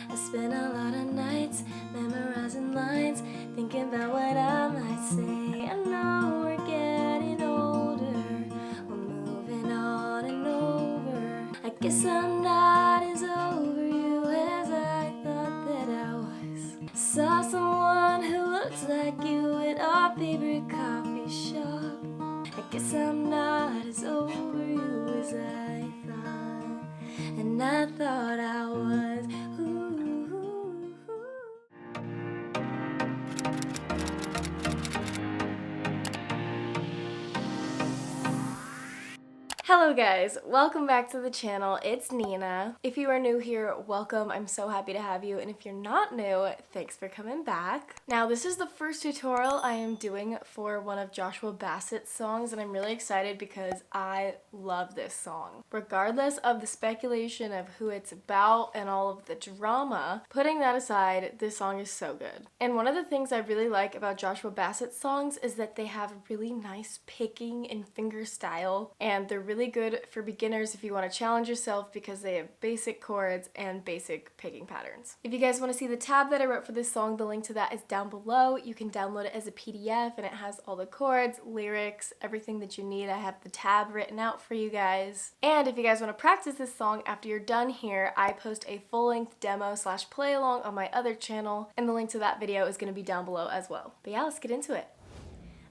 I spent a lot of nights memorizing lines, thinking about what I might say. I know we're getting older, we're moving on and over. I guess I'm not as over you as I thought that I was. I saw someone who looks like you at our favorite coffee shop. I guess I'm not as over you as I thought, and I thought I was. Hello guys, welcome back to the channel. It's Nena. If you are new here, welcome. I'm so happy to have you, and if you're not new, thanks for coming back. Now, this is the first tutorial I am doing for one of Joshua Bassett's songs, and I'm really excited because I love this song. Regardless of the speculation of who it's about and all of the drama, putting that aside, this song is so good. And one of the things I really like about Joshua Bassett's songs is that they have really nice picking and finger style, and they're really good for beginners if you want to challenge yourself because they have basic chords and basic picking patterns. If you guys want to see the tab that I wrote for this song, the link to that is down below. You can download it as a PDF and it has all the chords, lyrics, everything that you need. I have the tab written out for you guys. And if you guys want to practice this song after you're done here, I post a full-length demo / play along on my other channel, and the link to that video is going to be down below as well. But yeah, let's get into it.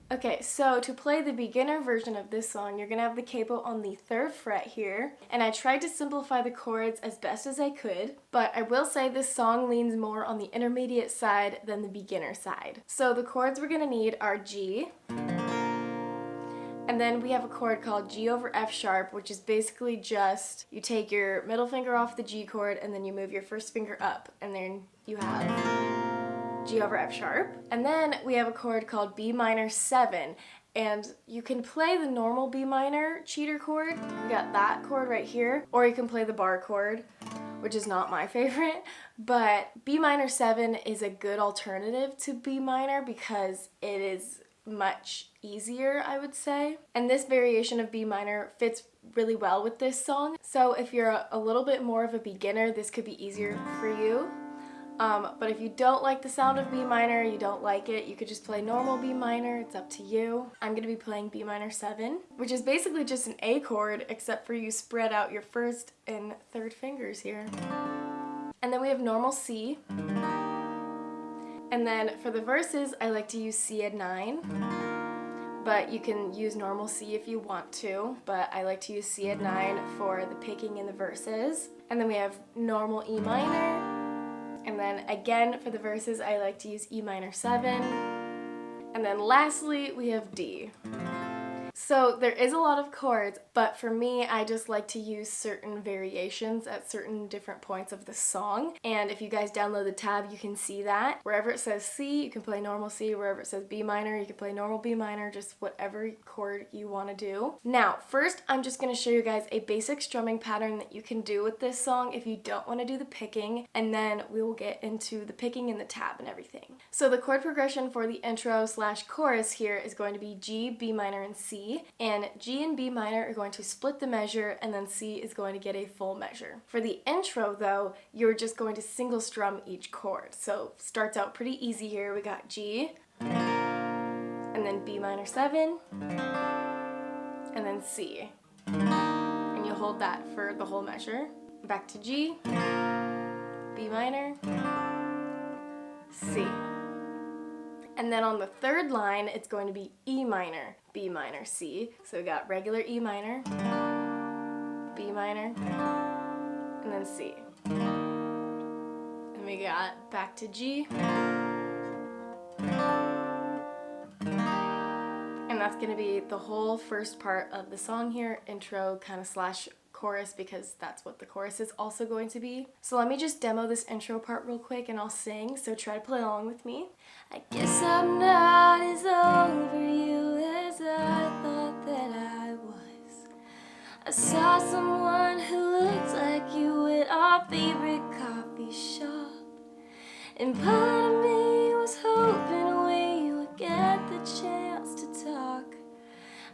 Okay, so to play the beginner version of this song, you're going to have the capo on the 3rd fret here, and I tried to simplify the chords as best as I could, but I will say this song leans more on the intermediate side than the beginner side. So the chords we're going to need are G, and then we have a chord called G over F sharp, which is basically just you take your middle finger off the G chord and then you move your first finger up, and then you have G over F sharp. And then we have a chord called B minor 7, and you can play the normal B minor cheater chord. We got that chord right here, or you can play the bar chord, which is not my favorite, but B minor 7 is a good alternative to B minor because it is much easier, I would say. And this variation of B minor fits really well with this song. So if you're a little bit more of a beginner, this could be easier for you. But if you don't like the sound of B minor, you don't like it, you could just play normal B minor, it's up to you. I'm going to be playing B minor 7, which is basically just an A chord, except for you spread out your 1st and 3rd fingers here. And then we have normal C. And then for the verses, I like to use C at 9. But you can use normal C if you want to, but I like to use C at 9 for the picking in the verses. And then we have normal E minor. And then again, for the verses, I like to use E minor 7. And then lastly, we have D. So there is a lot of chords, but for me, I just like to use certain variations at certain different points of the song. And if you guys download the tab, you can see that. Wherever it says C, you can play normal C. Wherever it says B minor, you can play normal B minor, just whatever chord you want to do. Now, first, I'm just going to show you guys a basic strumming pattern that you can do with this song if you don't want to do the picking, and then we will get into the picking and the tab and everything. So the chord progression for the intro / chorus here is going to be G, B minor, and C. And G and B minor are going to split the measure, and then C is going to get a full measure. For the intro though, you're just going to single strum each chord. So starts out pretty easy here. We got G, and then B minor 7, and then C. And you hold that for the whole measure. Back to G, B minor, C. And then on the 3rd line, it's going to be E minor, B minor, C. So we got regular E minor, B minor, and then C. And we got back to G. And that's going to be the whole first part of the song here, intro kind of / chorus, because that's what the chorus is also going to be. So let me just demo this intro part real quick and I'll sing, so try to play along with me. I guess I'm not as over you as I thought that I was. I saw someone who looked like you at our favorite coffee shop, and part of me was hoping we would get the chance to talk.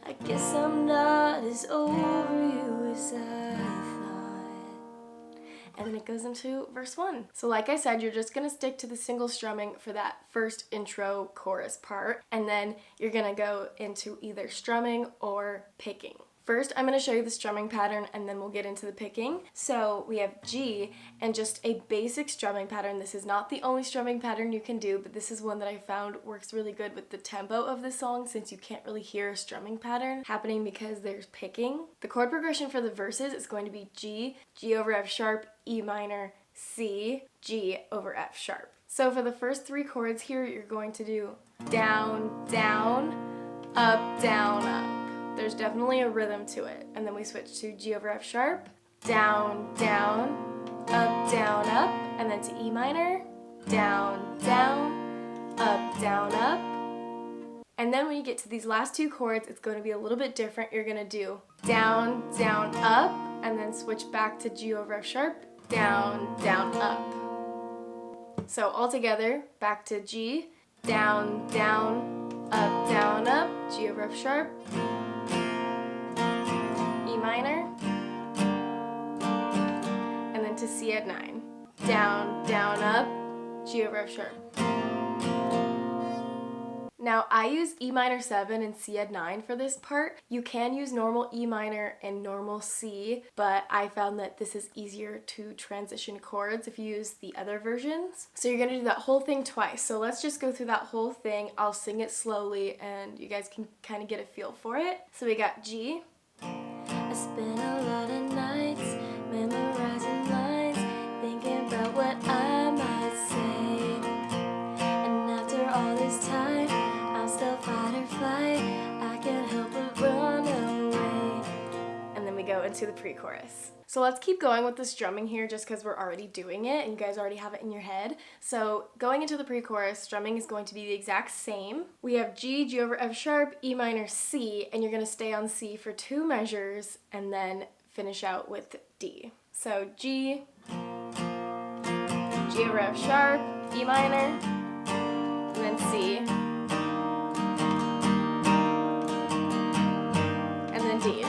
I guess I'm not as over you as I thought. And then it goes into into verse 1. So like I said, you're just gonna stick to the single strumming for that first intro chorus part, and then you're gonna go into either strumming or picking. First, I'm going to show you the strumming pattern and then we'll get into the picking. So we have G and just a basic strumming pattern. This is not the only strumming pattern you can do, but this is one that I found works really good with the tempo of the song, since you can't really hear a strumming pattern happening because there's picking. The chord progression for the verses is going to be G, G over F sharp, E minor, C, G over F sharp. So for the first 3 chords here, you're going to do down, down, up, up. There's definitely a rhythm to it. And then we switch to G over F sharp, down, down, up, and then to E minor, down, down, up. And then when you get to these last 2 chords, it's going to be a little bit different. You're going to do down, down, up, and then switch back to G over F sharp, down, down, up. So all together, back to G, down, down, up, G over F sharp, E minor, and then to C at 9. Down, down, up, G over F sharp. Now I use E minor 7 and C at 9 for this part. You can use normal E minor and normal C, but I found that this is easier to transition chords if you use the other versions. So you're gonna do that whole thing twice. So let's just go through that whole thing. I'll sing it slowly and you guys can kind of get a feel for it. So we got G. I spent a lot of nights memorizing lines, thinking about what I might say. And after all this time, I'm still fight or flight. I can't help but run away. And then we go into the pre-chorus. So let's keep going with the strumming here just because we're already doing it and you guys already have it in your head. So going into the pre-chorus, strumming is going to be the exact same. We have G, G over F sharp, E minor, C, and you're going to stay on C for 2 measures and then finish out with D. So G, G over F sharp, E minor, and then C, and then D.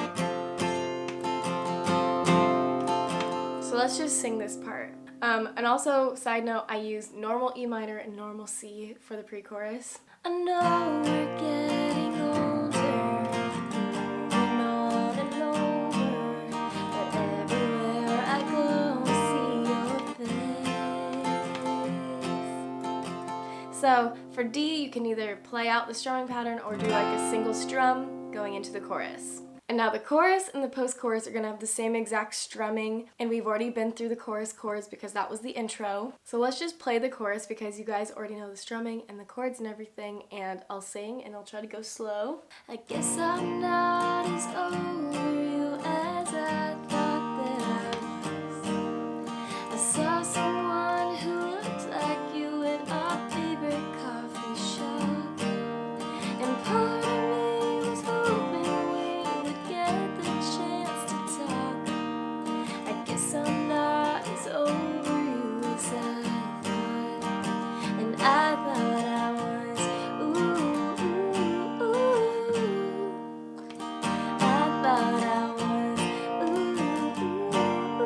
So let's just sing this part. And also, side note, I use normal E minor and normal C for the pre-chorus. I know we're getting older, moving on and over, but everywhere I go, I see your face. So for D, you can either play out the strumming pattern or do like a single strum going into the chorus. And now the chorus and the post-chorus are going to have the same exact strumming, and we've already been through the chorus chords because that was the intro. So let's just play the chorus because you guys already know the strumming and the chords and everything, and I'll sing and I'll try to go slow. I guess I'm not as over you as I thought that I was. I saw someone who looked like you at our favorite coffee shop, and part of me was hoping the chance to talk. I guess I'm not as over you as I thought, and I thought I was. Ooh, ooh, ooh. I thought I was. Ooh,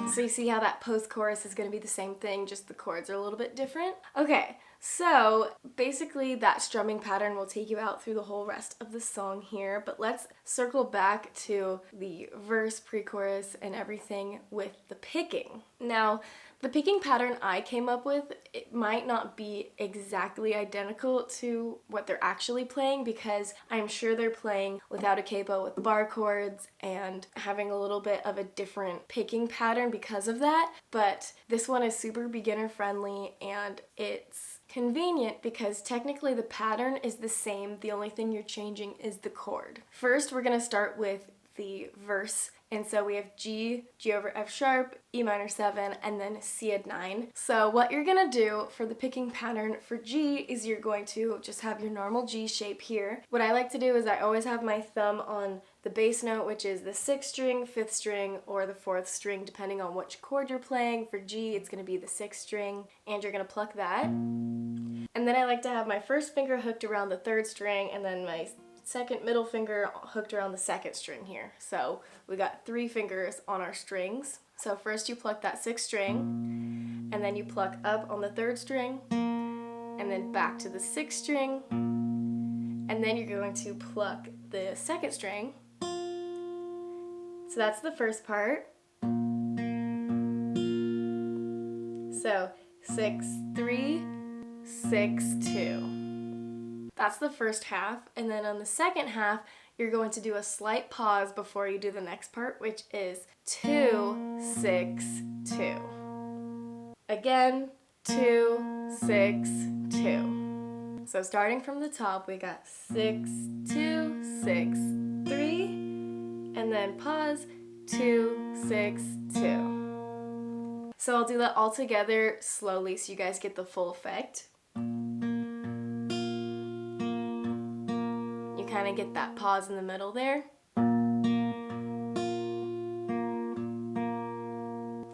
ooh. So you see how that post-chorus is going to be the same thing, just the chords are a little bit different? Okay. So basically that strumming pattern will take you out through the whole rest of the song here, but let's circle back to the verse, pre-chorus, and everything with the picking. Now, the picking pattern I came up with, it might not be exactly identical to what they're actually playing because I'm sure they're playing without a capo with bar chords and having a little bit of a different picking pattern because of that, but this one is super beginner friendly and it's convenient because technically the pattern is the same. The only thing you're changing is the chord. First, we're going to start with the verse. And so we have G, G over F sharp, E minor 7, and then C at 9. So what you're going to do for the picking pattern for G is you're going to just have your normal G shape here. What I like to do is I always have my thumb on the bass note, which is the 6th string, 5th string, or the 4th string, depending on which chord you're playing. For G, it's going to be the 6th string, and you're going to pluck that. And then I like to have my first finger hooked around the 3rd string, and then my second middle finger hooked around the second string here. So we got 3 fingers on our strings. So first you pluck that 6th string, and then you pluck up on the 3rd string, and then back to the 6th string, and then you're going to pluck the 2nd string. So that's the first part. So 6, 3, 6, 2. That's the first half, and then on the second half, you're going to do a slight pause before you do the next part, which is 2, 6, 2. Again, 2, 6, 2. So starting from the top, we got 6, 2, 6, 3, and then pause, 2, 6, 2. So I'll do that all together slowly so you guys get the full effect. You kind of get that pause in the middle there.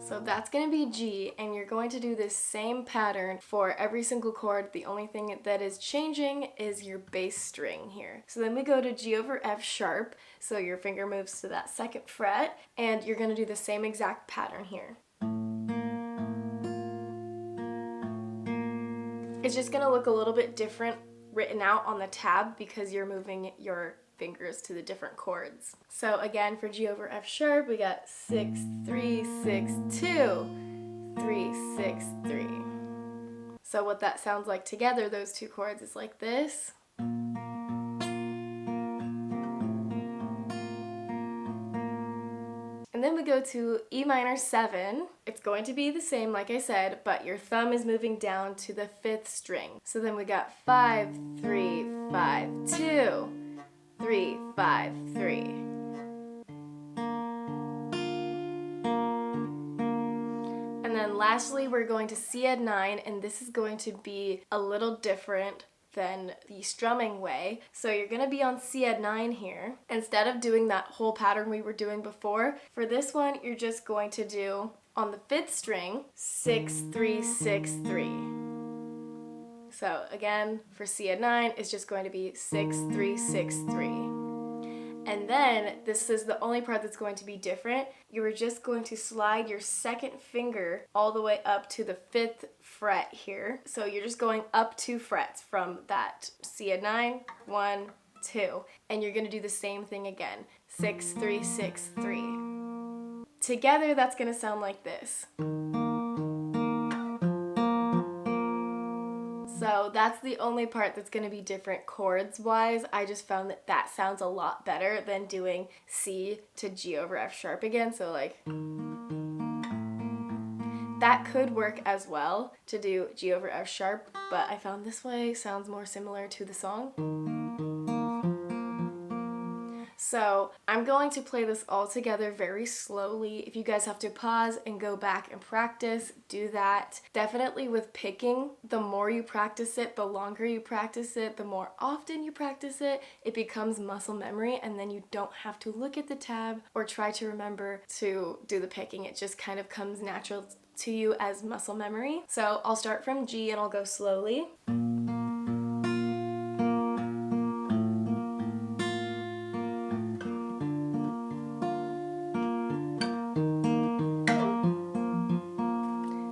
So that's going to be G, and you're going to do this same pattern for every single chord. The only thing that is changing is your bass string here. So then we go to G over F sharp, so your finger moves to that 2nd fret, and you're going to do the same exact pattern here. It's just going to look a little bit different written out on the tab because you're moving your fingers to the different chords. So again, for G over F sharp, we got 6, 3, 6, 2, 3, 6, 3. So what that sounds like together, those 2 chords, is like this. And then we go to E minor 7. It's going to be the same, like I said, but your thumb is moving down to the 5th string. So then we got 5, 3, 5, 2, 3, 5, 3. And then lastly, we're going to C add 9, and this is going to be a little different than the strumming way. So you're going to be on C add 9 here. Instead of doing that whole pattern we were doing before, for this one, you're just going to do on the 5th string, 6, 3, 6, 3. So again, for C add 9, it's just going to be 6, 3, 6, 3. And then, this is the only part that's going to be different. You are just going to slide your 2nd finger all the way up to the 5th fret here. So you're just going up 2 frets from that C add 9, 1, 2. And you're going to do the same thing again. 6, 3, 6, 3. Together, that's going to sound like this. So that's the only part that's going to be different chords-wise. I just found that that sounds a lot better than doing C to G over F sharp again. So like, that could work as well to do G over F sharp, but I found this way sounds more similar to the song. So I'm going to play this all together very slowly. If you guys have to pause and go back and practice, do that. Definitely with picking, the more you practice it, the longer you practice it, the more often you practice it, it becomes muscle memory, and then you don't have to look at the tab or try to remember to do the picking. It just kind of comes natural to you as muscle memory. So I'll start from G and I'll go slowly.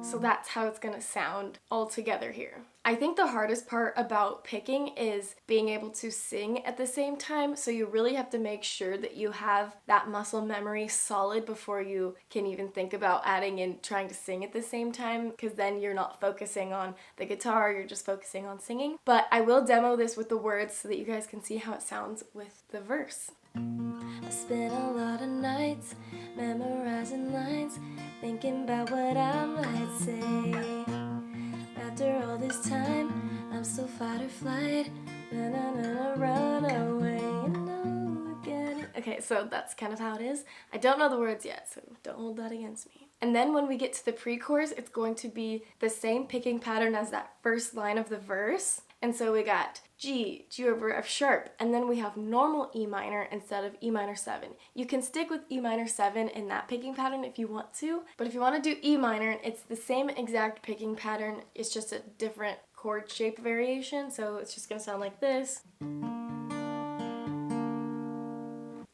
So that's how it's going to sound all together here. I think the hardest part about picking is being able to sing at the same time, so you really have to make sure that you have that muscle memory solid before you can even think about adding in trying to sing at the same time, because then you're not focusing on the guitar, you're just focusing on singing. But I will demo this with the words so that you guys can see how it sounds with the verse. I spent a lot of nights memorizing lines, thinking about what I might say. After all this time, I'm still fight or flight. Na-na-na-na, run away, no, get it. Okay, so that's kind of how it is. I don't know the words yet, so don't hold that against me. And then when we get to the pre-chorus, it's going to be the same picking pattern as that first line of the verse. And so we got G, G over F sharp, and then we have normal E minor instead of E minor 7. You can stick with E minor 7 in that picking pattern if you want to, but if you want to do E minor, it's the same exact picking pattern, it's just a different chord shape variation, so it's just going to sound like this.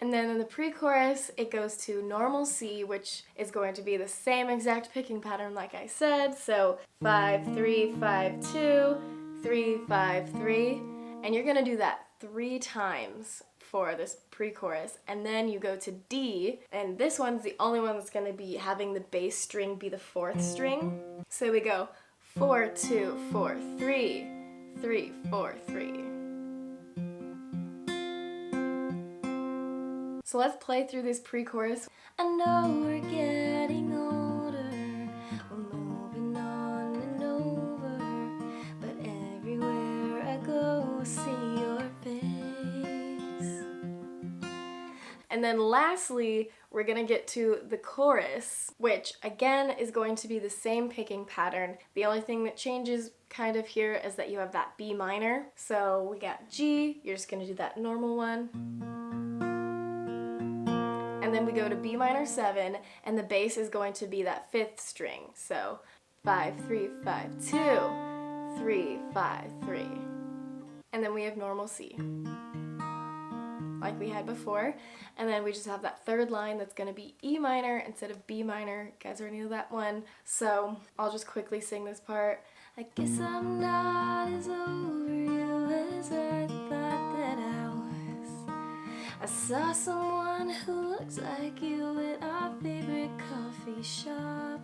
And then in the pre-chorus, it goes to normal C, which is going to be the same exact picking pattern like I said. So 5, 3, 5, 2, 3, 5, 3. And you're gonna do that 3 times for this pre-chorus. And then you go to D, and this one's the only one that's gonna be having the bass string be the 4th string. So we go 4, 2, 4, 3, 3, 4, 3. So let's play through this pre-chorus. I know we're getting older, we're moving on and over, but everywhere I go, I see your face. And then lastly, we're gonna get to the chorus, which again is going to be the same picking pattern. The only thing that changes kind of here is that you have that B minor. So we got G, you're just gonna do that normal one. And then we go to B minor 7, and the bass is going to be that 5th string. So 5, 3, 5, 2, 3, 5, 3. And then we have normal C, like we had before. And then we just have that 3rd line that's going to be E minor instead of B minor. You guys already know that one. So I'll just quickly sing this part. I guess I'm not as over you as I thought that I was. I saw someone who looks like you at our favorite coffee shop.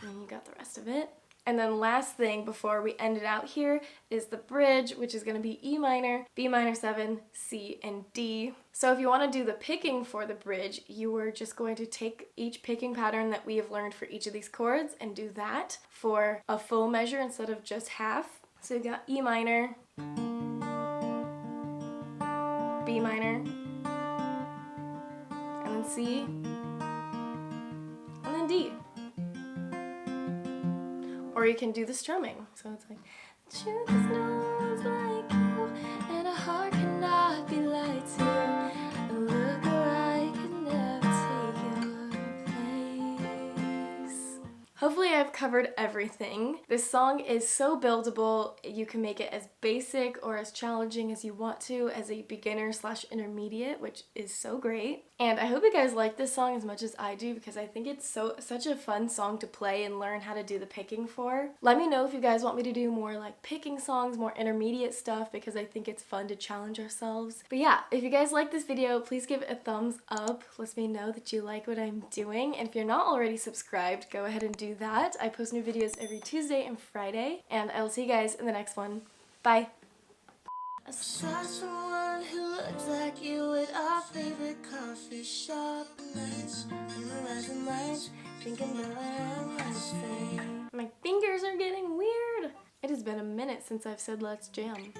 And then you got the rest of it. And then last thing before we end it out here is the bridge, which is going to be E minor, B minor 7, C, and D. So if you want to do the picking for the bridge, you are just going to take each picking pattern that we have learned for each of these chords and do that for a full measure instead of just half. So you've got E minor, B minor, and then C, and then D. Or you can do the strumming. So it's like, the truth is no one's like you, and a heart cannot be lied to. A look alike can never take your place. Hopefully I've covered everything. This song is so buildable. You can make it as basic or as challenging as you want to as a beginner/intermediate, which is so great. And I hope you guys like this song as much as I do, because I think it's such a fun song to play and learn how to do the picking for. Let me know if you guys want me to do more like picking songs, more intermediate stuff, because I think it's fun to challenge ourselves. But yeah, if you guys like this video, please give it a thumbs up. Let me know that you like what I'm doing. And if you're not already subscribed, go ahead and do that. I post new videos every Tuesday and Friday, and I will see you guys in the next one. Bye! I saw someone who looks like you at our favorite coffee shop. Nights, memorizing lines, thinking that I'm my fingers are getting weird. It has been a minute since I've said let's jam.